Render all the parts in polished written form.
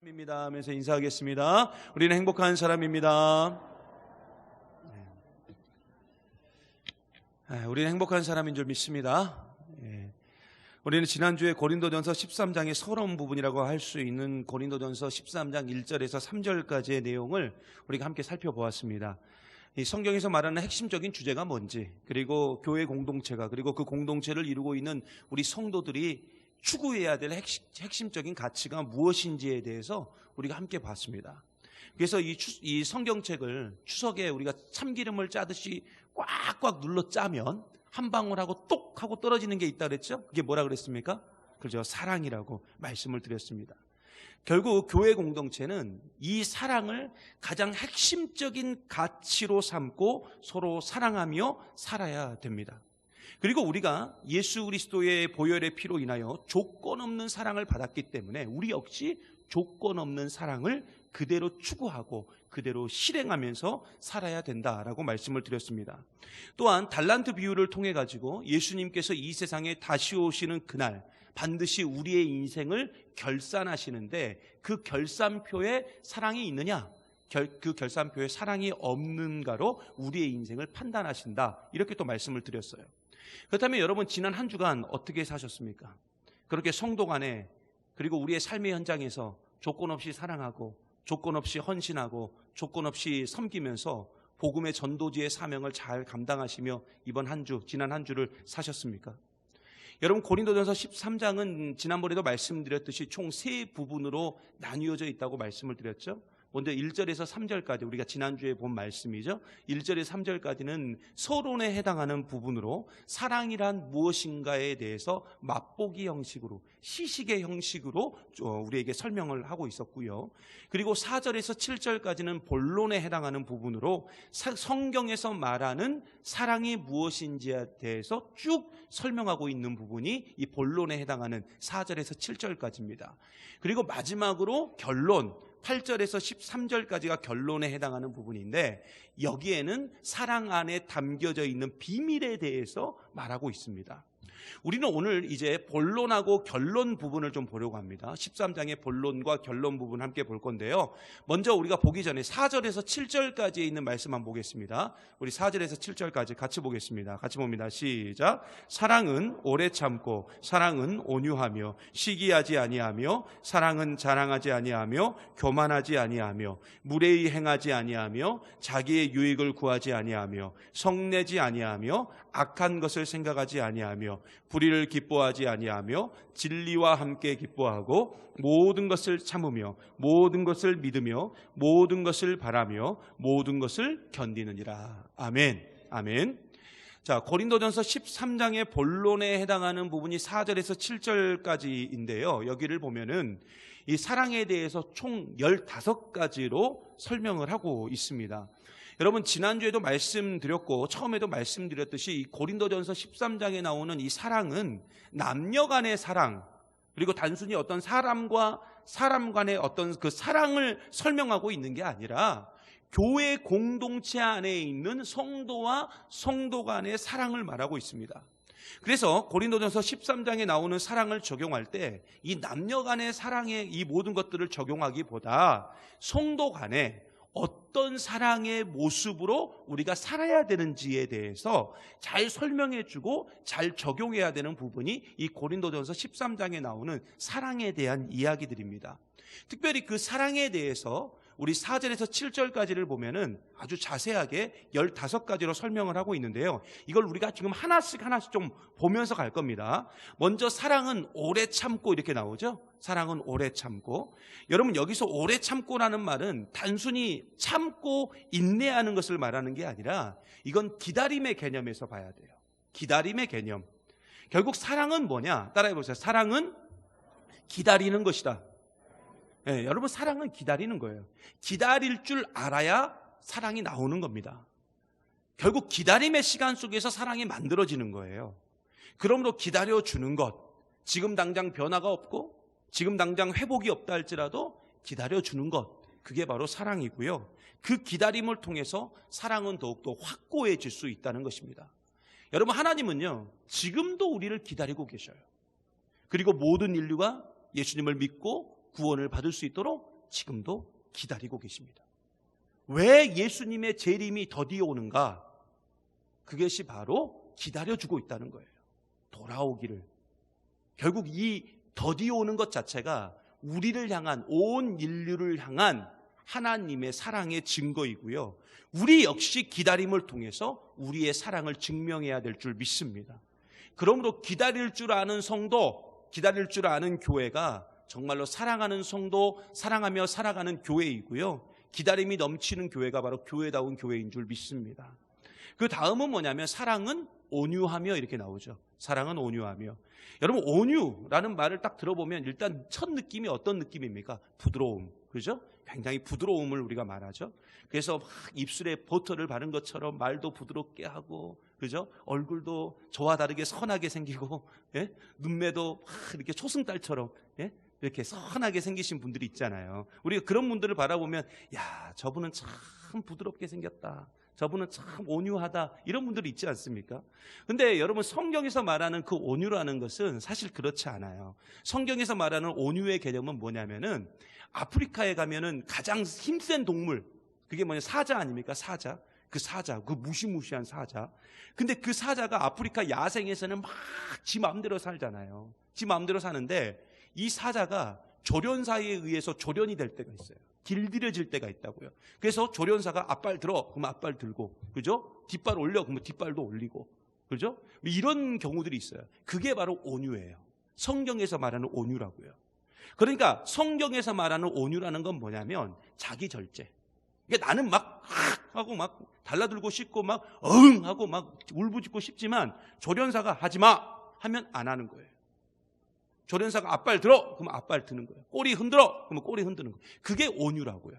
입니다 하면서 인사하겠습니다. 우리는 행복한 사람입니다. 우리는 행복한 사람인 줄 믿습니다. 우리는 지난주에 고린도전서 13장의 서러운 부분이라고 할 수 있는 고린도전서 13장 1절에서 3절까지의 내용을 우리가 함께 살펴보았습니다. 이 성경에서 말하는 핵심적인 주제가 뭔지, 그리고 교회 공동체가, 그리고 그 공동체를 이루고 있는 우리 성도들이 추구해야 될 핵심적인 가치가 무엇인지에 대해서 우리가 함께 봤습니다. 그래서 이 성경책을 추석에 우리가 참기름을 짜듯이 꽉꽉 눌러 짜면 한 방울하고 똑 하고 떨어지는 게 있다 그랬죠? 그게 뭐라 그랬습니까? 그죠? 사랑이라고 말씀을 드렸습니다. 결국 교회 공동체는 이 사랑을 가장 핵심적인 가치로 삼고 서로 사랑하며 살아야 됩니다. 그리고 우리가 예수 그리스도의 보혈의 피로 인하여 조건 없는 사랑을 받았기 때문에 우리 역시 조건 없는 사랑을 그대로 추구하고 그대로 실행하면서 살아야 된다라고 말씀을 드렸습니다. 또한 달란트 비유를 통해 가지고 예수님께서 이 세상에 다시 오시는 그날 반드시 우리의 인생을 결산하시는데 그 결산표에 사랑이 있느냐? 그 결산표에 사랑이 없는가로 우리의 인생을 판단하신다. 이렇게 또 말씀을 드렸어요. 그렇다면 여러분 지난 한 주간 어떻게 사셨습니까? 그렇게 성도 간에 그리고 우리의 삶의 현장에서 조건 없이 사랑하고 조건 없이 헌신하고 조건 없이 섬기면서 복음의 전도지의 사명을 잘 감당하시며 지난 한 주를 사셨습니까? 여러분 고린도전서 13장은 지난번에도 말씀드렸듯이 총 세 부분으로 나뉘어져 있다고 말씀을 드렸죠. 먼저 1절에서 3절까지 우리가 지난주에 본 말씀이죠. 1절에서 3절까지는 서론에 해당하는 부분으로 사랑이란 무엇인가에 대해서 맛보기 형식으로 시식의 형식으로 우리에게 설명을 하고 있었고요. 그리고 4절에서 7절까지는 본론에 해당하는 부분으로 성경에서 말하는 사랑이 무엇인지에 대해서 쭉 설명하고 있는 부분이 이 본론에 해당하는 4절에서 7절까지입니다. 그리고 마지막으로 결론 8절에서 13절까지가 결론에 해당하는 부분인데 여기에는 사랑 안에 담겨져 있는 비밀에 대해서 말하고 있습니다. 우리는 오늘 이제 본론하고 결론 부분을 좀 보려고 합니다. 13장의 본론과 결론 부분 함께 볼 건데요. 먼저 우리가 보기 전에 4절에서 7절까지에 있는 말씀 한번 보겠습니다. 우리 4절에서 7절까지 같이 보겠습니다. 같이 봅니다. 시작. 사랑은 오래 참고 사랑은 온유하며 시기하지 아니하며 사랑은 자랑하지 아니하며 교만하지 아니하며 무례히 행하지 아니하며 자기의 유익을 구하지 아니하며 성내지 아니하며 악한 것을 생각하지 아니하며 불의를 기뻐하지 아니하며 진리와 함께 기뻐하고 모든 것을 참으며 모든 것을 믿으며 모든 것을 바라며 모든 것을 견디느니라. 아멘. 아멘. 자, 고린도전서 13장의 본론에 해당하는 부분이 4절에서 7절까지인데요. 여기를 보면은 이 사랑에 대해서 총 15가지로 설명을 하고 있습니다. 여러분 지난주에도 말씀드렸고 처음에도 말씀드렸듯이 이 고린도전서 13장에 나오는 이 사랑은 남녀 간의 사랑, 그리고 단순히 어떤 사람과 사람 간의 어떤 그 사랑을 설명하고 있는 게 아니라 교회 공동체 안에 있는 성도와 성도 간의 사랑을 말하고 있습니다. 그래서 고린도전서 13장에 나오는 사랑을 적용할 때 이 남녀 간의 사랑의 이 모든 것들을 적용하기보다 성도 간에 어떤 사랑의 모습으로 우리가 살아야 되는지에 대해서 잘 설명해주고 잘 적용해야 되는 부분이 이 고린도전서 13장에 나오는 사랑에 대한 이야기들입니다. 특별히 그 사랑에 대해서 우리 4절에서 7절까지를 보면은 아주 자세하게 15가지로 설명을 하고 있는데요. 이걸 우리가 지금 하나씩 좀 보면서 갈 겁니다. 먼저 사랑은 오래 참고 이렇게 나오죠. 사랑은 오래 참고. 여러분 여기서 오래 참고라는 말은 단순히 참고 인내하는 것을 말하는 게 아니라 이건 기다림의 개념에서 봐야 돼요. 기다림의 개념. 결국 사랑은 뭐냐? 따라해 보세요. 사랑은 기다리는 것이다. 네, 여러분 사랑은 기다리는 거예요. 기다릴 줄 알아야 사랑이 나오는 겁니다. 결국 기다림의 시간 속에서 사랑이 만들어지는 거예요. 그러므로 기다려주는 것, 지금 당장 변화가 없고 지금 당장 회복이 없다 할지라도 기다려주는 것, 그게 바로 사랑이고요. 그 기다림을 통해서 사랑은 더욱더 확고해질 수 있다는 것입니다. 여러분 하나님은요 지금도 우리를 기다리고 계셔요. 그리고 모든 인류가 예수님을 믿고 구원을 받을 수 있도록 지금도 기다리고 계십니다. 왜 예수님의 재림이 더디어 오는가? 그것이 바로 기다려주고 있다는 거예요. 돌아오기를. 결국 이 더디어 오는 것 자체가 우리를 향한, 온 인류를 향한 하나님의 사랑의 증거이고요. 우리 역시 기다림을 통해서 우리의 사랑을 증명해야 될 줄 믿습니다. 그러므로 기다릴 줄 아는 성도, 기다릴 줄 아는 교회가 정말로 사랑하는 성도, 사랑하며 살아가는 교회이고요. 기다림이 넘치는 교회가 바로 교회다운 교회인 줄 믿습니다. 그 다음은 뭐냐면 사랑은 온유하며 이렇게 나오죠. 사랑은 온유하며. 여러분, 온유라는 말을 딱 들어보면 일단 첫 느낌이 어떤 느낌입니까? 부드러움. 그죠? 굉장히 부드러움을 우리가 말하죠. 그래서 막 입술에 버터를 바른 것처럼 말도 부드럽게 하고, 그죠? 얼굴도 저와 다르게 선하게 생기고, 예? 눈매도 막 이렇게 초승달처럼, 예? 이렇게 선하게 생기신 분들이 있잖아요. 우리가 그런 분들을 바라보면, 야, 저분은 참 부드럽게 생겼다. 저분은 참 온유하다. 이런 분들이 있지 않습니까? 근데 여러분, 성경에서 말하는 그 온유라는 것은 사실 그렇지 않아요. 성경에서 말하는 온유의 개념은 뭐냐면은 아프리카에 가면은 가장 힘센 동물, 그게 뭐냐, 사자 아닙니까? 사자. 그 사자, 그 무시무시한 사자. 근데 그 사자가 아프리카 야생에서는 막 지 마음대로 살잖아요. 지 마음대로 사는데 이 사자가 조련사에 의해서 조련이 될 때가 있어요. 길들여질 때가 있다고요. 그래서 조련사가 앞발 들어, 그러면 앞발 들고, 그죠? 뒷발 올려, 그러면 뒷발도 올리고, 그죠? 이런 경우들이 있어요. 그게 바로 온유예요. 성경에서 말하는 온유라고요. 그러니까 성경에서 말하는 온유라는 건 뭐냐면 자기 절제. 그러니까 나는 막 하고 막 달라들고 싶고 막 하고 막 울부짖고 싶지만 조련사가 하지 마 하면 안 하는 거예요. 조련사가 앞발 들어, 그러면 앞발 드는 거예요. 꼬리 흔들어, 그러면 꼬리 흔드는 거예요. 그게 온유라고요.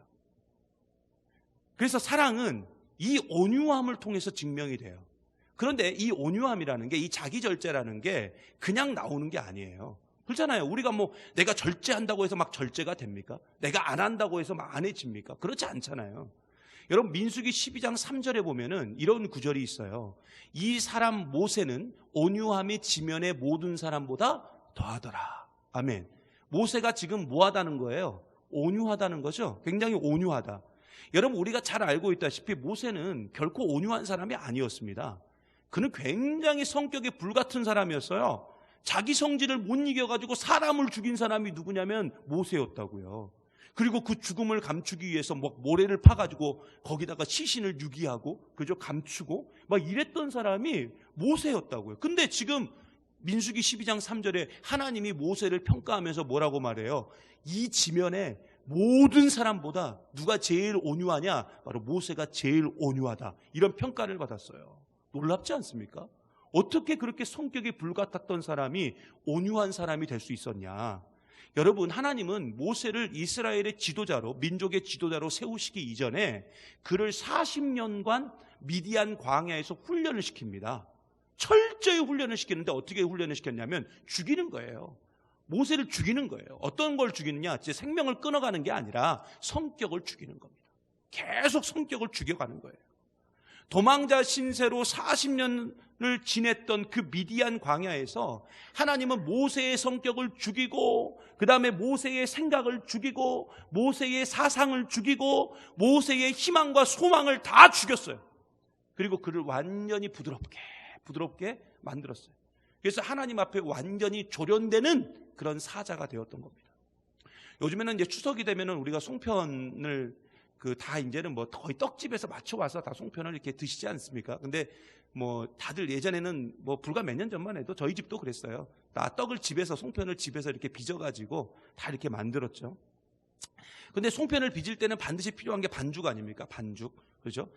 그래서 사랑은 이 온유함을 통해서 증명이 돼요. 그런데 이 온유함이라는 게, 이 자기 절제라는 게 그냥 나오는 게 아니에요. 그렇잖아요. 우리가 뭐 내가 절제한다고 해서 막 절제가 됩니까? 내가 안 한다고 해서 막 안 해집니까? 그렇지 않잖아요. 여러분, 민수기 12장 3절에 보면은 이런 구절이 있어요. 이 사람 모세는 온유함이 지면의 모든 사람보다 더하더라. 아멘. 모세가 지금 뭐하다는 거예요? 온유하다는 거죠. 굉장히 온유하다. 여러분, 우리가 잘 알고 있다시피 모세는 결코 온유한 사람이 아니었습니다. 그는 굉장히 성격이 불같은 사람이었어요. 자기 성질을 못 이겨가지고 사람을 죽인 사람이 누구냐면 모세였다고요. 그리고 그 죽음을 감추기 위해서 막 모래를 파가지고 거기다가 시신을 유기하고, 그죠? 감추고 막 이랬던 사람이 모세였다고요. 근데 지금 민수기 12장 3절에 하나님이 모세를 평가하면서 뭐라고 말해요? 이 지면에 모든 사람보다 누가 제일 온유하냐? 바로 모세가 제일 온유하다. 이런 평가를 받았어요. 놀랍지 않습니까? 어떻게 그렇게 성격이 불같았던 사람이 온유한 사람이 될 수 있었냐? 여러분, 하나님은 모세를 이스라엘의 지도자로, 민족의 지도자로 세우시기 이전에 그를 40년간 미디안 광야에서 훈련을 시킵니다. 철저히 훈련을 시키는데 어떻게 훈련을 시켰냐면 죽이는 거예요. 모세를 죽이는 거예요. 어떤 걸 죽이느냐? 제 생명을 끊어가는 게 아니라 성격을 죽이는 겁니다. 계속 성격을 죽여가는 거예요. 도망자 신세로 40년을 지냈던 그 미디안 광야에서 하나님은 모세의 성격을 죽이고, 그 다음에 모세의 생각을 죽이고, 모세의 사상을 죽이고, 모세의 희망과 소망을 다 죽였어요. 그리고 그를 완전히 부드럽게 만들었어요. 그래서 하나님 앞에 완전히 조련되는 그런 사자가 되었던 겁니다. 요즘에는 이제 추석이 되면은 우리가 송편을 다 이제는 뭐 거의 떡집에서 맞춰와서 다 송편을 이렇게 드시지 않습니까? 근데 뭐 다들 예전에는 뭐 불과 몇 년 전만 해도 저희 집도 그랬어요. 다 떡을 집에서, 송편을 집에서 이렇게 빚어가지고 다 이렇게 만들었죠. 근데 송편을 빚을 때는 반드시 필요한 게 반죽 아닙니까? 반죽. 그죠?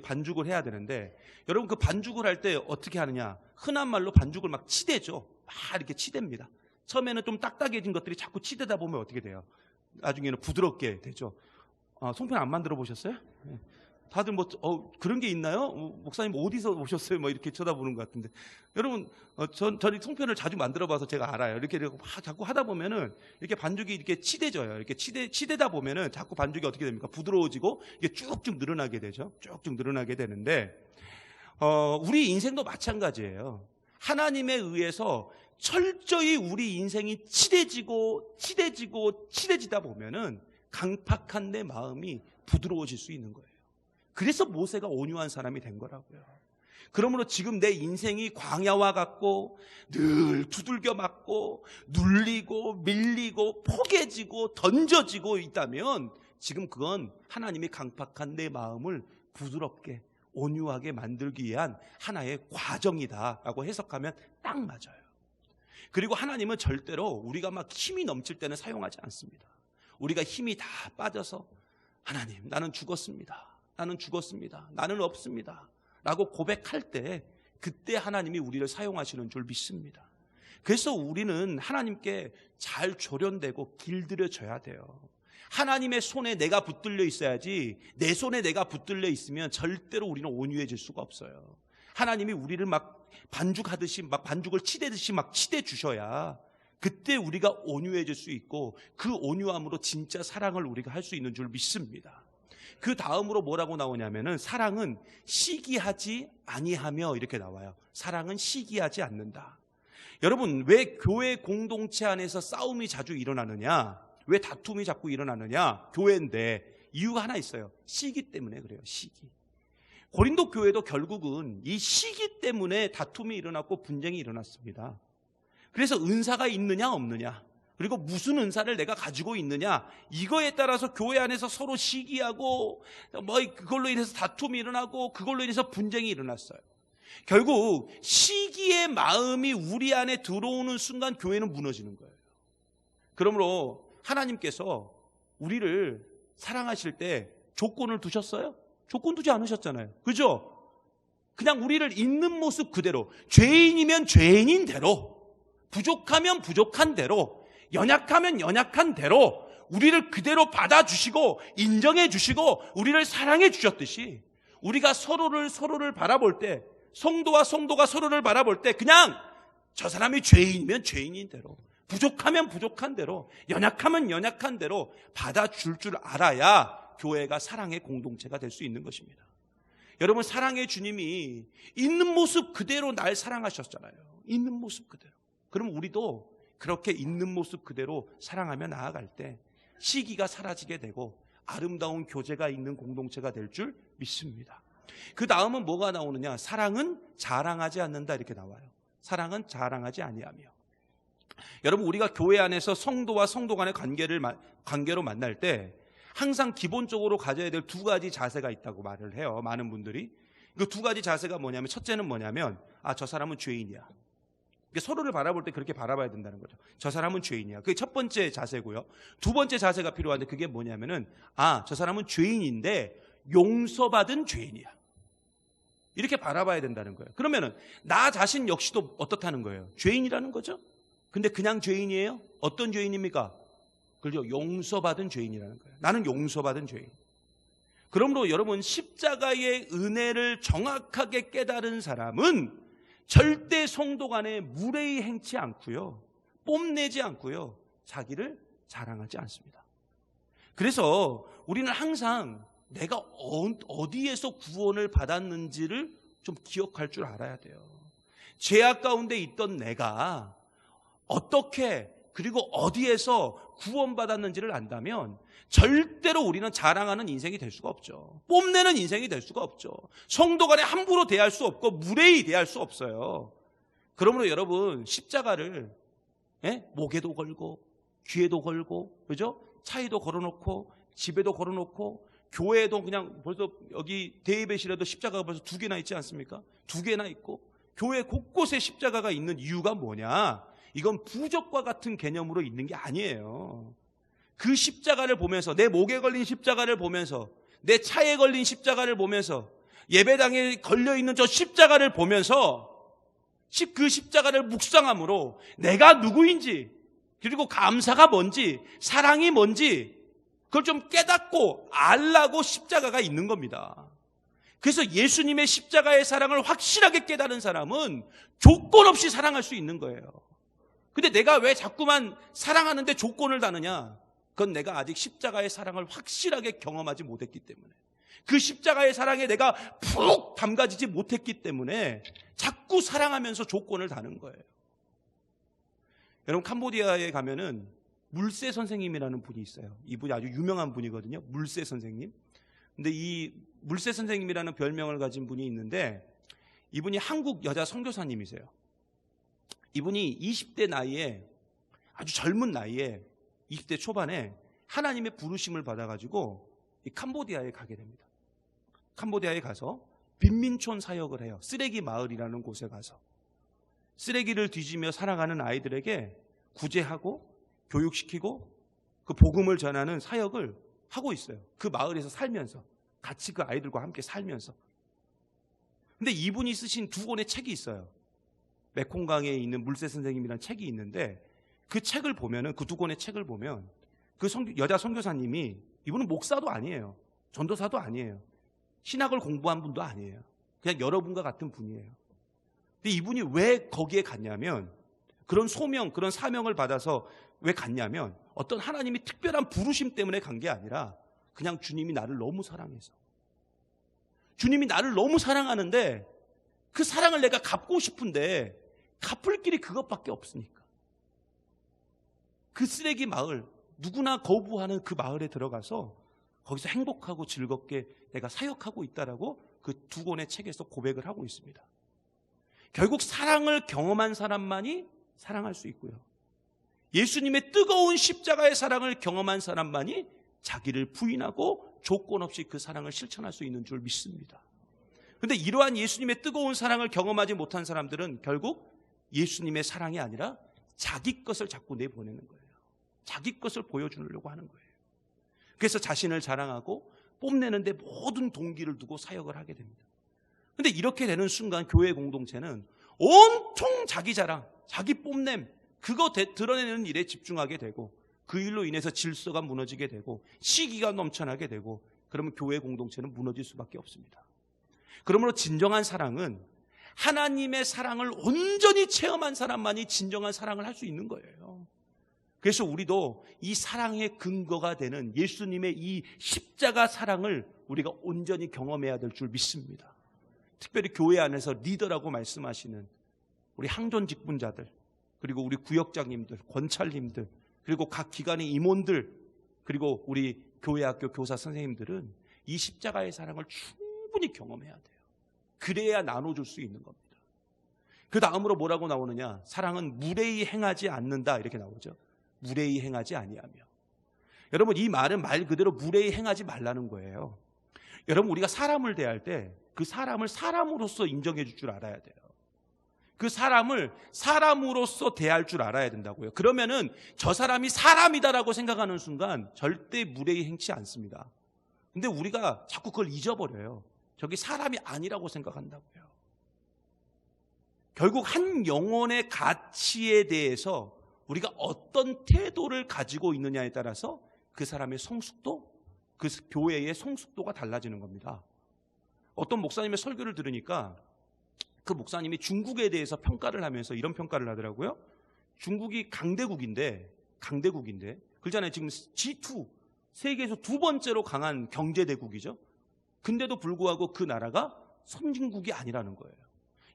반죽을 해야 되는데, 여러분, 그 반죽을 할 때 어떻게 하느냐? 흔한 말로 반죽을 막 치대죠. 막 이렇게 치댑니다. 처음에는 좀 딱딱해진 것들이 자꾸 치대다 보면 어떻게 돼요? 나중에는 부드럽게 되죠. 송편 안 만들어 보셨어요? 다들 뭐 그런 게 있나요? 목사님 어디서 오셨어요? 뭐 이렇게 쳐다보는 것 같은데, 여러분, 저는 송편을 자주 만들어봐서 제가 알아요. 이렇게 자꾸 하다 보면은 이렇게 반죽이 이렇게 치대져요. 이렇게 치대다 보면은 자꾸 반죽이 어떻게 됩니까? 부드러워지고 이게 쭉쭉 늘어나게 되죠. 쭉쭉 늘어나게 되는데, 우리 인생도 마찬가지예요. 하나님에 의해서 철저히 우리 인생이 치대지다 보면은 강팍한 내 마음이 부드러워질 수 있는 거예요. 그래서 모세가 온유한 사람이 된 거라고요. 그러므로 지금 내 인생이 광야와 같고 늘 두들겨 맞고 눌리고 밀리고 포개지고 던져지고 있다면 지금 그건 하나님이 강팍한 내 마음을 부드럽게 온유하게 만들기 위한 하나의 과정이다라고 해석하면 딱 맞아요. 그리고 하나님은 절대로 우리가 막 힘이 넘칠 때는 사용하지 않습니다. 우리가 힘이 다 빠져서 하나님 나는 죽었습니다. 나는 죽었습니다. 나는 없습니다. 라고 고백할 때 그때 하나님이 우리를 사용하시는 줄 믿습니다. 그래서 우리는 하나님께 잘 조련되고 길들여져야 돼요. 하나님의 손에 내가 붙들려 있어야지 내 손에 내가 붙들려 있으면 절대로 우리는 온유해질 수가 없어요. 하나님이 우리를 막 반죽하듯이 막 반죽을 치대듯이 막 치대 주셔야 그때 우리가 온유해질 수 있고 그 온유함으로 진짜 사랑을 우리가 할 수 있는 줄 믿습니다. 그 다음으로 뭐라고 나오냐면은 사랑은 시기하지 아니하며 이렇게 나와요. 사랑은 시기하지 않는다. 여러분 왜 교회 공동체 안에서 싸움이 자주 일어나느냐? 왜 다툼이 자꾸 일어나느냐? 교회인데 이유가 하나 있어요. 시기 때문에 그래요. 시기. 고린도 교회도 결국은 이 시기 때문에 다툼이 일어났고 분쟁이 일어났습니다. 그래서 은사가 있느냐 없느냐, 그리고 무슨 은사를 내가 가지고 있느냐, 이거에 따라서 교회 안에서 서로 시기하고 그걸로 인해서 다툼이 일어나고 그걸로 인해서 분쟁이 일어났어요. 결국 시기의 마음이 우리 안에 들어오는 순간 교회는 무너지는 거예요. 그러므로 하나님께서 우리를 사랑하실 때 조건을 두셨어요? 조건 두지 않으셨잖아요. 그죠? 그냥 우리를 있는 모습 그대로, 죄인이면 죄인인 대로, 부족하면 부족한 대로, 연약하면 연약한 대로 우리를 그대로 받아주시고 인정해 주시고 우리를 사랑해 주셨듯이 우리가 서로를 바라볼 때, 성도와 성도가 서로를 바라볼 때 그냥 저 사람이 죄인이면 죄인인 대로, 부족하면 부족한 대로, 연약하면 연약한 대로 받아줄 줄 알아야 교회가 사랑의 공동체가 될 수 있는 것입니다. 여러분, 사랑의 주님이 있는 모습 그대로 날 사랑하셨잖아요. 있는 모습 그대로. 그럼 우리도 그렇게 있는 모습 그대로 사랑하며 나아갈 때 시기가 사라지게 되고 아름다운 교제가 있는 공동체가 될 줄 믿습니다. 그 다음은 뭐가 나오느냐? 사랑은 자랑하지 않는다 이렇게 나와요. 사랑은 자랑하지 아니하며. 여러분, 우리가 교회 안에서 성도와 성도 간의 관계로 만날 때 항상 기본적으로 가져야 될 두 가지 자세가 있다고 말을 해요. 많은 분들이. 그 두 가지 자세가 뭐냐면, 첫째는 뭐냐면 저 사람은 죄인이야. 서로를 바라볼 때 그렇게 바라봐야 된다는 거죠. 저 사람은 죄인이야. 그게 첫 번째 자세고요. 두 번째 자세가 필요한데 그게 뭐냐면은 저 사람은 죄인인데 용서받은 죄인이야. 이렇게 바라봐야 된다는 거예요. 그러면은 나 자신 역시도 어떻다는 거예요? 죄인이라는 거죠. 근데 그냥 죄인이에요? 어떤 죄인입니까? 그죠? 용서받은 죄인이라는 거예요. 나는 용서받은 죄인. 그러므로 여러분, 십자가의 은혜를 정확하게 깨달은 사람은 절대 성도 간에 무례히 행치 않고요, 뽐내지 않고요, 자기를 자랑하지 않습니다. 그래서 우리는 항상 내가 어디에서 구원을 받았는지를 좀 기억할 줄 알아야 돼요. 죄악 가운데 있던 내가 어떻게 그리고 어디에서 구원받았는지를 안다면 절대로 우리는 자랑하는 인생이 될 수가 없죠. 뽐내는 인생이 될 수가 없죠. 성도 간에 함부로 대할 수 없고 무례히 대할 수 없어요. 그러므로 여러분, 십자가를 목에도 걸고 귀에도 걸고, 그죠? 차에도 걸어놓고 집에도 걸어놓고 교회에도 그냥 벌써 여기 대예배실에도 십자가가 벌써 2개나 있지 않습니까? 2개나 있고 교회 곳곳에 십자가가 있는 이유가 뭐냐? 이건 부적과 같은 개념으로 있는 게 아니에요. 그 십자가를 보면서, 내 목에 걸린 십자가를 보면서, 내 차에 걸린 십자가를 보면서, 예배당에 걸려있는 저 십자가를 보면서 그 십자가를 묵상함으로 내가 누구인지, 그리고 감사가 뭔지, 사랑이 뭔지 그걸 좀 깨닫고 알라고 십자가가 있는 겁니다. 그래서 예수님의 십자가의 사랑을 확실하게 깨달은 사람은 조건 없이 사랑할 수 있는 거예요. 근데 내가 왜 자꾸만 사랑하는데 조건을 다느냐? 그건 내가 아직 십자가의 사랑을 확실하게 경험하지 못했기 때문에, 그 십자가의 사랑에 내가 푹 담가지지 못했기 때문에 자꾸 사랑하면서 조건을 다는 거예요. 여러분, 캄보디아에 가면은 물세 선생님이라는 분이 있어요. 이분이 아주 유명한 분이거든요. 물세 선생님. 근데 이 물세 선생님이라는 별명을 가진 분이 있는데 이분이 한국 여자 선교사님이세요. 이분이 20대 나이에, 아주 젊은 나이에 20대 초반에 하나님의 부르심을 받아가지고 이 캄보디아에 가게 됩니다. 캄보디아에 가서 빈민촌 사역을 해요. 쓰레기 마을이라는 곳에 가서 쓰레기를 뒤지며 살아가는 아이들에게 구제하고 교육시키고 그 복음을 전하는 사역을 하고 있어요. 그 마을에서 살면서, 같이 그 아이들과 함께 살면서. 근데 이분이 쓰신 두 권의 책이 있어요. 메콩강에 있는 물세 선생님이라는 책이 있는데 그 책을 보면은, 그 두 권의 책을 보면 그 여자 선교사님이, 이분은 목사도 아니에요. 전도사도 아니에요. 신학을 공부한 분도 아니에요. 그냥 여러분과 같은 분이에요. 근데 이분이 왜 거기에 갔냐면, 그런 소명, 그런 사명을 받아서 왜 갔냐면 어떤 하나님이 특별한 부르심 때문에 간 게 아니라 그냥 주님이 나를 너무 사랑해서, 주님이 나를 너무 사랑하는데 그 사랑을 내가 갚고 싶은데 갚을 길이 그것밖에 없으니까 그 쓰레기 마을, 누구나 거부하는 그 마을에 들어가서 거기서 행복하고 즐겁게 내가 사역하고 있다라고 그 두 권의 책에서 고백을 하고 있습니다. 결국 사랑을 경험한 사람만이 사랑할 수 있고요, 예수님의 뜨거운 십자가의 사랑을 경험한 사람만이 자기를 부인하고 조건 없이 그 사랑을 실천할 수 있는 줄 믿습니다. 그런데 이러한 예수님의 뜨거운 사랑을 경험하지 못한 사람들은 결국 예수님의 사랑이 아니라 자기 것을 자꾸 내보내는 거예요. 자기 것을 보여주려고 하는 거예요. 그래서 자신을 자랑하고 뽐내는데 모든 동기를 두고 사역을 하게 됩니다. 그런데 이렇게 되는 순간 교회 공동체는 온통 자기 자랑, 자기 뽐냄, 그거 드러내는 일에 집중하게 되고 그 일로 인해서 질서가 무너지게 되고 시기가 넘쳐나게 되고, 그러면 교회 공동체는 무너질 수밖에 없습니다. 그러므로 진정한 사랑은 하나님의 사랑을 온전히 체험한 사람만이 진정한 사랑을 할 수 있는 거예요. 그래서 우리도 이 사랑의 근거가 되는 예수님의 이 십자가 사랑을 우리가 온전히 경험해야 될 줄 믿습니다. 특별히 교회 안에서 리더라고 말씀하시는 우리 항존 직분자들, 그리고 우리 구역장님들, 권찰님들, 그리고 각 기관의 임원들, 그리고 우리 교회학교 교사 선생님들은 이 십자가의 사랑을 충분히 경험해야 돼요. 그래야 나눠줄 수 있는 겁니다. 그 다음으로 뭐라고 나오느냐? 사랑은 무례히 행하지 않는다, 이렇게 나오죠. 무례히 행하지 아니하며. 여러분, 이 말은 말 그대로 무례히 행하지 말라는 거예요. 여러분, 우리가 사람을 대할 때 그 사람을 사람으로서 인정해 줄 알아야 돼요. 그 사람을 사람으로서 대할 줄 알아야 된다고요. 그러면은 저 사람이 사람이다라고 생각하는 순간 절대 무례히 행치 않습니다. 근데 우리가 자꾸 그걸 잊어버려요. 저기 사람이 아니라고 생각한다고요. 결국 한 영혼의 가치에 대해서 우리가 어떤 태도를 가지고 있느냐에 따라서 그 사람의 성숙도, 그 교회의 성숙도가 달라지는 겁니다. 어떤 목사님의 설교를 들으니까 그 목사님이 중국에 대해서 평가를 하면서 이런 평가를 하더라고요. 중국이 강대국인데 그렇잖아요. 지금 G2, 세계에서 두 번째로 강한 경제대국이죠. 근데도 불구하고 그 나라가 선진국이 아니라는 거예요.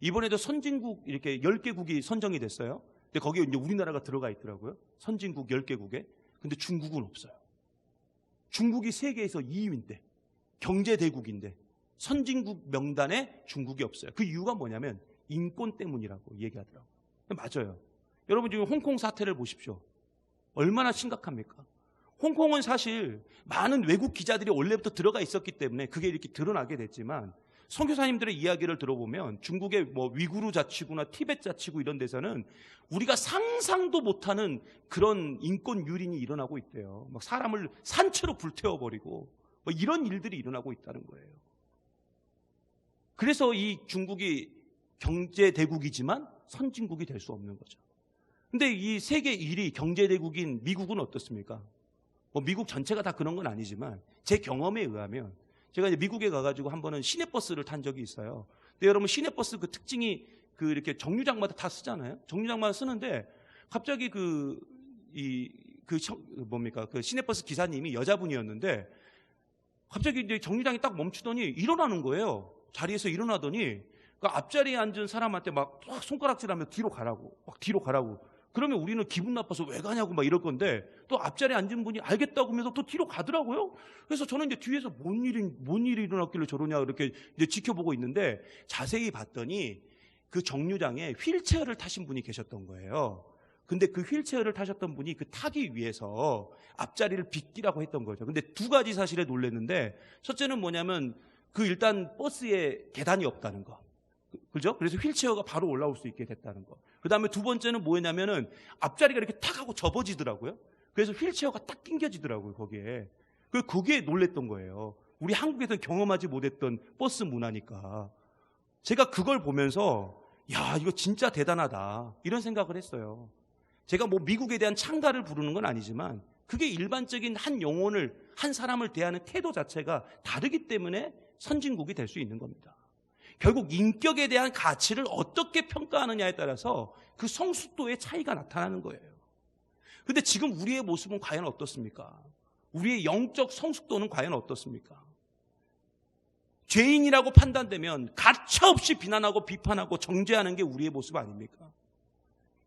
이번에도 선진국 이렇게 10개국이 선정이 됐어요. 근데 거기에 이제 우리나라가 들어가 있더라고요. 선진국 10개국에. 근데 중국은 없어요. 중국이 세계에서 2위인데, 경제대국인데 선진국 명단에 중국이 없어요. 그 이유가 뭐냐면 인권 때문이라고 얘기하더라고요. 맞아요. 여러분, 지금 홍콩 사태를 보십시오. 얼마나 심각합니까? 홍콩은 사실 많은 외국 기자들이 원래부터 들어가 있었기 때문에 그게 이렇게 드러나게 됐지만, 선교사님들의 이야기를 들어보면 중국의 뭐 위구르 자치구나 티베트 자치구 이런 데서는 우리가 상상도 못하는 그런 인권 유린이 일어나고 있대요. 막 사람을 산채로 불태워버리고 뭐 이런 일들이 일어나고 있다는 거예요. 그래서 이 중국이 경제대국이지만 선진국이 될 수 없는 거죠. 근데 이 세계 1위 경제대국인 미국은 어떻습니까? 뭐 미국 전체가 다 그런 건 아니지만 제 경험에 의하면, 제가 이제 미국에 가가지고 한 번은 시내버스를 탄 적이 있어요. 근데 여러분, 시내버스 그 특징이 그 이렇게 정류장마다 다 쓰잖아요. 정류장마다 쓰는데 갑자기 그 시내버스 기사님이 여자분이었는데 갑자기 이제 정류장이 딱 멈추더니 일어나는 거예요. 자리에서 일어나더니 그 앞자리에 앉은 사람한테 막 손가락질하며 뒤로 가라고, 막 뒤로 가라고. 그러면 우리는 기분 나빠서 왜 가냐고 막 이럴 건데, 또 앞자리에 앉은 분이 알겠다고 하면서 또 뒤로 가더라고요. 그래서 저는 이제 뒤에서 뭔 일이 일어났길래 저러냐 이렇게 이제 지켜보고 있는데, 자세히 봤더니 그 정류장에 휠체어를 타신 분이 계셨던 거예요. 근데 그 휠체어를 타셨던 분이 그 타기 위해서 앞자리를 비키라고 했던 거죠. 근데 두 가지 사실에 놀랐는데, 첫째는 뭐냐면 그 일단 버스에 계단이 없다는 거. 그죠? 그래서 휠체어가 바로 올라올 수 있게 됐다는 거. 그 다음에 두 번째는 뭐였냐면은 앞자리가 이렇게 탁 하고 접어지더라고요. 그래서 휠체어가 딱 당겨지더라고요, 거기에. 그게 놀랬던 거예요. 우리 한국에서는 경험하지 못했던 버스 문화니까. 제가 그걸 보면서, 야, 이거 진짜 대단하다, 이런 생각을 했어요. 제가 뭐 미국에 대한 찬가를 부르는 건 아니지만, 그게 일반적인 한 영혼을, 한 사람을 대하는 태도 자체가 다르기 때문에 선진국이 될 수 있는 겁니다. 결국 인격에 대한 가치를 어떻게 평가하느냐에 따라서 그 성숙도의 차이가 나타나는 거예요. 근데 지금 우리의 모습은 과연 어떻습니까? 우리의 영적 성숙도는 과연 어떻습니까? 죄인이라고 판단되면 가차없이 비난하고 비판하고 정죄하는 게 우리의 모습 아닙니까?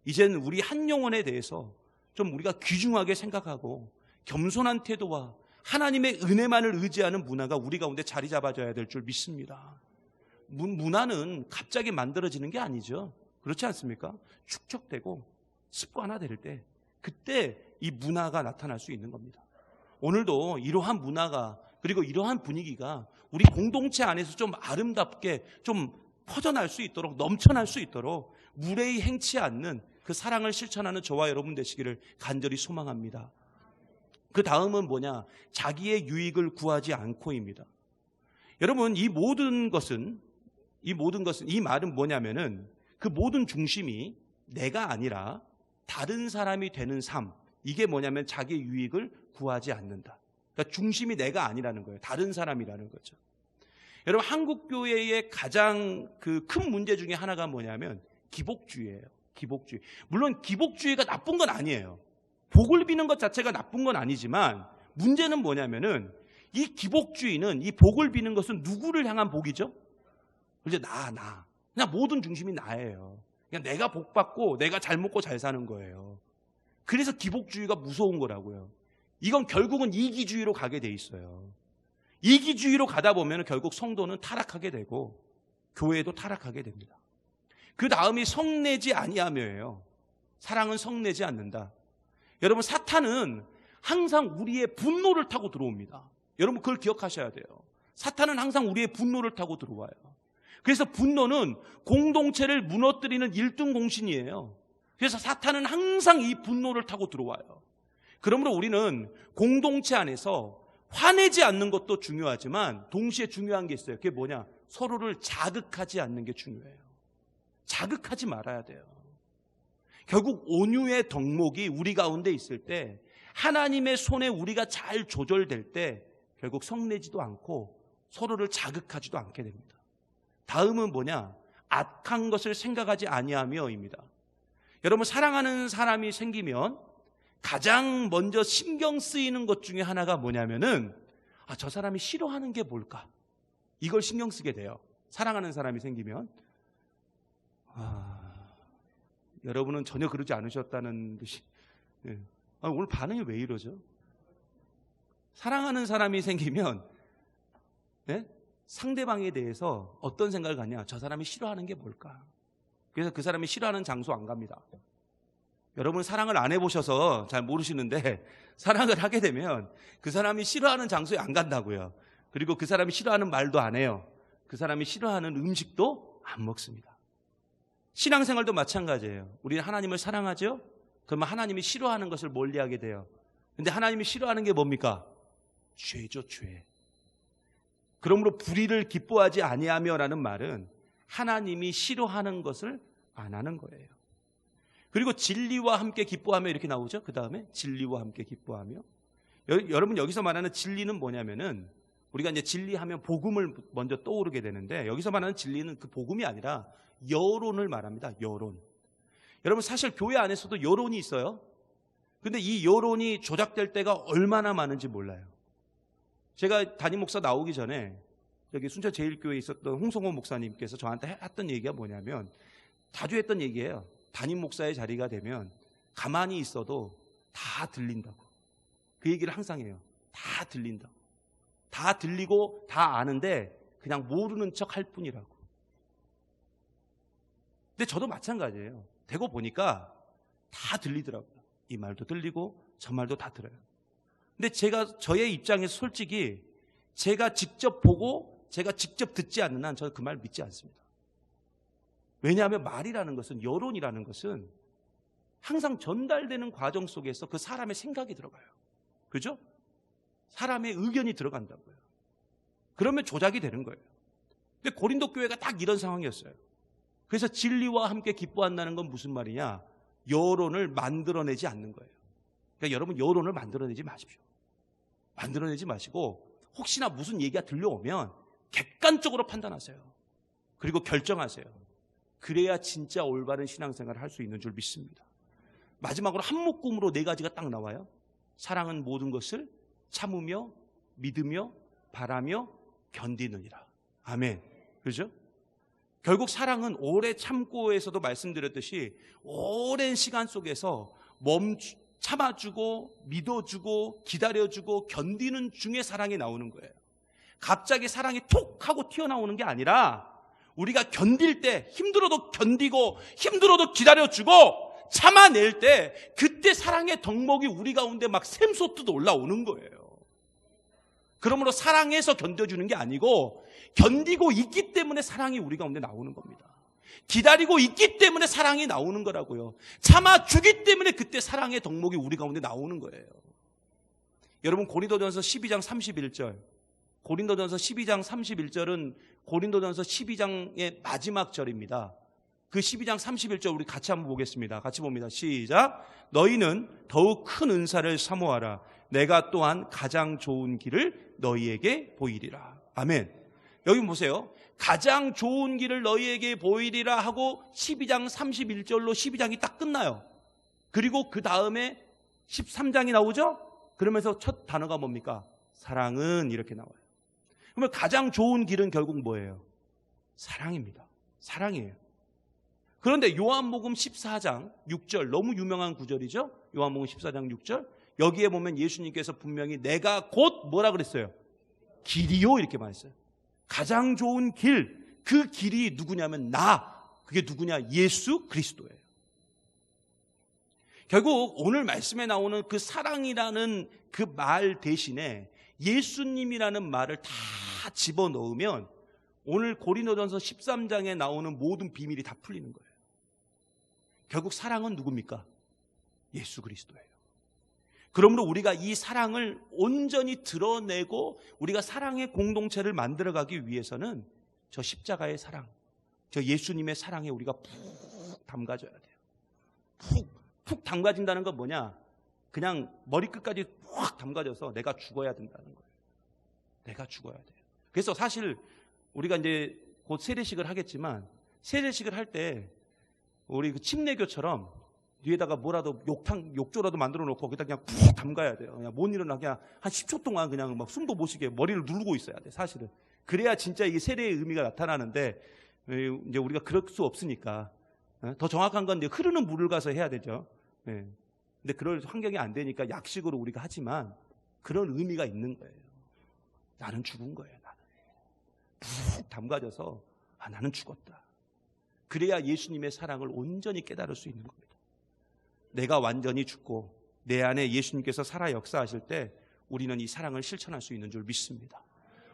이제는 우리 한 영혼에 대해서 좀 우리가 귀중하게 생각하고 겸손한 태도와 하나님의 은혜만을 의지하는 문화가 우리 가운데 자리 잡아줘야 될 줄 믿습니다. 문화는 갑자기 만들어지는 게 아니죠. 그렇지 않습니까? 축적되고 습관화될 때, 그때 이 문화가 나타날 수 있는 겁니다. 오늘도 이러한 문화가, 그리고 이러한 분위기가 우리 공동체 안에서 좀 아름답게 좀 퍼져날 수 있도록, 넘쳐날 수 있도록 무례히 행치 않는 그 사랑을 실천하는 저와 여러분 되시기를 간절히 소망합니다. 그 다음은 뭐냐? 자기의 유익을 구하지 않고입니다. 여러분, 이 말은 뭐냐면은 그 모든 중심이 내가 아니라 다른 사람이 되는 삶, 이게 뭐냐면 자기의 유익을 구하지 않는다. 그러니까 중심이 내가 아니라는 거예요. 다른 사람이라는 거죠. 여러분, 한국 교회의 가장 그 큰 문제 중에 하나가 뭐냐면 기복주의예요. 기복주의. 물론 기복주의가 나쁜 건 아니에요. 복을 비는 것 자체가 나쁜 건 아니지만, 문제는 뭐냐면은 이 기복주의는, 이 복을 비는 것은 누구를 향한 복이죠? 이제 나. 그냥 모든 중심이 나예요. 그냥 내가 복 받고 내가 잘 먹고 잘 사는 거예요. 그래서 기복주의가 무서운 거라고요. 이건 결국은 이기주의로 가게 돼 있어요. 이기주의로 가다 보면 결국 성도는 타락하게 되고 교회도 타락하게 됩니다. 그 다음이 성내지 아니하며예요. 사랑은 성내지 않는다. 여러분, 사탄은 항상 우리의 분노를 타고 들어옵니다. 여러분, 그걸 기억하셔야 돼요. 사탄은 항상 우리의 분노를 타고 들어와요. 그래서 분노는 공동체를 무너뜨리는 1등 공신이에요. 그래서 사탄은 항상 이 분노를 타고 들어와요. 그러므로 우리는 공동체 안에서 화내지 않는 것도 중요하지만 동시에 중요한 게 있어요. 그게 뭐냐? 서로를 자극하지 않는 게 중요해요. 자극하지 말아야 돼요. 결국 온유의 덕목이 우리 가운데 있을 때, 하나님의 손에 우리가 잘 조절될 때 결국 성내지도 않고 서로를 자극하지도 않게 됩니다. 다음은 뭐냐? 악한 것을 생각하지 아니하며입니다. 여러분, 사랑하는 사람이 생기면 가장 먼저 신경 쓰이는 것 중에 하나가 뭐냐면은, 저 사람이 싫어하는 게 뭘까? 이걸 신경 쓰게 돼요. 사랑하는 사람이 생기면. 여러분은 전혀 그러지 않으셨다는 듯이. 오늘 반응이 왜 이러죠? 사랑하는 사람이 생기면 상대방에 대해서 어떤 생각을 갖냐? 저 사람이 싫어하는 게 뭘까? 그래서 그 사람이 싫어하는 장소 안 갑니다. 여러분, 사랑을 안 해보셔서 잘 모르시는데, 사랑을 하게 되면 그 사람이 싫어하는 장소에 안 간다고요. 그리고 그 사람이 싫어하는 말도 안 해요. 그 사람이 싫어하는 음식도 안 먹습니다. 신앙생활도 마찬가지예요. 우리는 하나님을 사랑하죠? 그러면 하나님이 싫어하는 것을 멀리하게 돼요. 근데 하나님이 싫어하는 게 뭡니까? 죄죠, 죄. 그러므로 불의를 기뻐하지 아니하며라는 말은 하나님이 싫어하는 것을 안 하는 거예요. 그리고 진리와 함께 기뻐하며 이렇게 나오죠. 그 다음에 진리와 함께 기뻐하며. 여러분, 여기서 말하는 진리는 뭐냐면은, 우리가 이제 진리하면 복음을 먼저 떠오르게 되는데, 여기서 말하는 진리는 그 복음이 아니라 여론을 말합니다. 여론. 여러분, 사실 교회 안에서도 여론이 있어요. 근데 이 여론이 조작될 때가 얼마나 많은지 몰라요. 제가 담임 목사 나오기 전에 여기 순천 제일교회에 있었던 홍성호 목사님께서 저한테 했던 얘기가 뭐냐면, 자주 했던 얘기예요. 담임 목사의 자리가 되면 가만히 있어도 다 들린다고. 그 얘기를 항상 해요. 다 들린다고. 다 들리고 다 아는데 그냥 모르는 척 할 뿐이라고. 근데 저도 마찬가지예요. 되고 보니까 다 들리더라고요. 이 말도 들리고 저 말도 다 들어요. 근데 제가 저의 입장에서 솔직히 제가 직접 보고 제가 직접 듣지 않는 한 저는 그 말 믿지 않습니다. 왜냐하면 말이라는 것은, 여론이라는 것은 항상 전달되는 과정 속에서 그 사람의 생각이 들어가요. 그죠? 사람의 의견이 들어간다고요. 그러면 조작이 되는 거예요. 근데 고린도 교회가 딱 이런 상황이었어요. 그래서 진리와 함께 기뻐한다는 건 무슨 말이냐? 여론을 만들어내지 않는 거예요. 그러니까 여러분, 여론을 만들어내지 마십시오. 만들어내지 마시고 혹시나 무슨 얘기가 들려오면 객관적으로 판단하세요. 그리고 결정하세요. 그래야 진짜 올바른 신앙생활을 할 수 있는 줄 믿습니다. 마지막으로 한 묶음으로 네 가지가 딱 나와요. 사랑은 모든 것을 참으며 믿으며 바라며 견디느니라. 아멘. 그렇죠? 결국 사랑은 오래 참고에서도 말씀드렸듯이 오랜 시간 속에서 참아주고 믿어주고 기다려주고 견디는 중에 사랑이 나오는 거예요. 갑자기 사랑이 톡 하고 튀어나오는 게 아니라 우리가 견딜 때, 힘들어도 견디고 힘들어도 기다려주고 참아낼 때, 그때 사랑의 덕목이 우리 가운데 막 샘솟듯 올라오는 거예요. 그러므로 사랑해서 견뎌주는 게 아니고 견디고 있기 때문에 사랑이 우리 가운데 나오는 겁니다. 기다리고 있기 때문에 사랑이 나오는 거라고요. 참아주기 때문에 그때 사랑의 덕목이 우리 가운데 나오는 거예요. 여러분, 고린도전서 12장 31절, 고린도전서 12장 31절은 고린도전서 12장의 마지막 절입니다. 그 12장 31절 우리 같이 한번 보겠습니다. 같이 봅니다. 시작. 너희는 더욱 큰 은사를 사모하라. 내가 또한 가장 좋은 길을 너희에게 보이리라. 아멘. 여기 보세요. 가장 좋은 길을 너희에게 보이리라 하고 12장 31절로 12장이 딱 끝나요. 그리고 그 다음에 13장이 나오죠? 그러면서 첫 단어가 뭡니까? 사랑은 이렇게 나와요. 그러면 가장 좋은 길은 결국 뭐예요? 사랑입니다. 사랑이에요. 그런데 요한복음 14장 6절, 너무 유명한 구절이죠? 요한복음 14장 6절. 여기에 보면 예수님께서 분명히 내가 곧 뭐라 그랬어요? 길이요, 이렇게 말했어요. 가장 좋은 길, 그 길이 누구냐면 그게 누구냐? 예수 그리스도예요. 결국 오늘 말씀에 나오는 그 사랑이라는 그 말 대신에 예수님이라는 말을 다 집어넣으면 오늘 고린도전서 13장에 나오는 모든 비밀이 다 풀리는 거예요. 결국 사랑은 누굽니까? 예수 그리스도예요. 그러므로 우리가 이 사랑을 온전히 드러내고 우리가 사랑의 공동체를 만들어가기 위해서는 저 십자가의 사랑, 저 예수님의 사랑에 우리가 푹 담가져야 돼요. 푹 담가진다는 건 뭐냐? 그냥 머리끝까지 푹 담가져서 내가 죽어야 된다는 거예요. 내가 죽어야 돼요. 그래서 사실 우리가 이제 곧 세례식을 하겠지만 세례식을 할 때 우리 그 침례교처럼 뒤에다가 뭐라도 욕조라도 만들어 놓고 거기다 그냥 푹 담가야 돼요. 그냥 못 일어나 그냥 한 10초 동안 그냥 막 숨도 못 쉬게 머리를 누르고 있어야 돼, 사실은. 그래야 진짜 이게 세례의 의미가 나타나는데 이제 우리가 그럴 수 없으니까 더 정확한 건 이제 흐르는 물을 가서 해야 되죠. 근데 그럴 환경이 안 되니까 약식으로 우리가 하지만 그런 의미가 있는 거예요. 나는 죽은 거예요. 나는 푹 담가져서 나는 죽었다. 그래야 예수님의 사랑을 온전히 깨달을 수 있는 겁니다. 내가 완전히 죽고 내 안에 예수님께서 살아 역사하실 때 우리는 이 사랑을 실천할 수 있는 줄 믿습니다.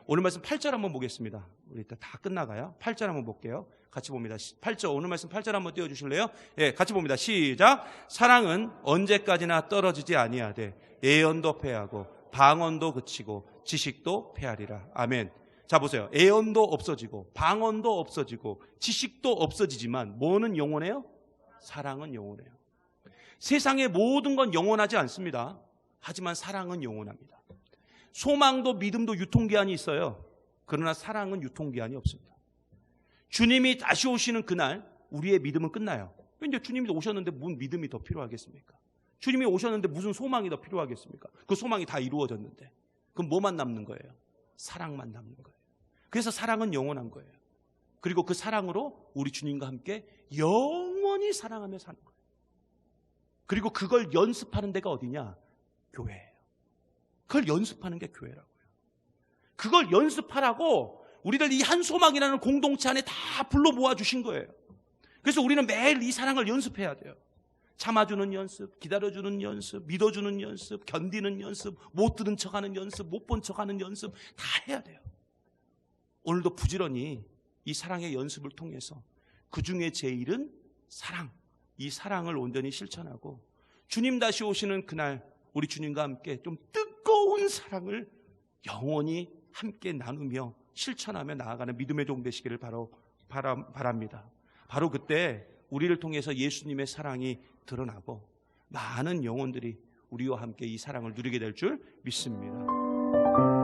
오늘 말씀 8절 한번 보겠습니다. 우리 일단 다 끝나가요. 8절 한번 볼게요. 같이 봅니다. 8절, 오늘 말씀 8절 한번 띄워주실래요? 예, 같이 봅니다. 시작. 사랑은 언제까지나 떨어지지 아니하되 애언도 패하고 방언도 그치고 지식도 패하리라. 아멘. 자, 보세요. 애언도 없어지고 방언도 없어지고 지식도 없어지지만 뭐는 영원해요? 사랑은 영원해요. 세상의 모든 건 영원하지 않습니다. 하지만 사랑은 영원합니다. 소망도 믿음도 유통기한이 있어요. 그러나 사랑은 유통기한이 없습니다. 주님이 다시 오시는 그날 우리의 믿음은 끝나요. 이제 주님이 오셨는데 무슨 믿음이 더 필요하겠습니까? 주님이 오셨는데 무슨 소망이 더 필요하겠습니까? 그 소망이 다 이루어졌는데 그럼 뭐만 남는 거예요? 사랑만 남는 거예요. 그래서 사랑은 영원한 거예요. 그리고 그 사랑으로 우리 주님과 함께 영원히 사랑하며 사는 거예요. 그리고 그걸 연습하는 데가 어디냐? 교회예요. 그걸 연습하는 게 교회라고요. 그걸 연습하라고 우리를 이 한 소망이라는 공동체 안에 다 불러 모아주신 거예요. 그래서 우리는 매일 이 사랑을 연습해야 돼요. 참아주는 연습, 기다려주는 연습, 믿어주는 연습, 견디는 연습, 못 들은 척하는 연습, 못 본 척하는 연습 다 해야 돼요. 오늘도 부지런히 이 사랑의 연습을 통해서 그 중에 제일은 사랑, 이 사랑을 온전히 실천하고 주님 다시 오시는 그날 우리 주님과 함께 좀 뜨거운 사랑을 영원히 함께 나누며 실천하며 나아가는 믿음의 종 되시기를 바랍니다. 바로 그때 우리를 통해서 예수님의 사랑이 드러나고 많은 영혼들이 우리와 함께 이 사랑을 누리게 될 줄 믿습니다.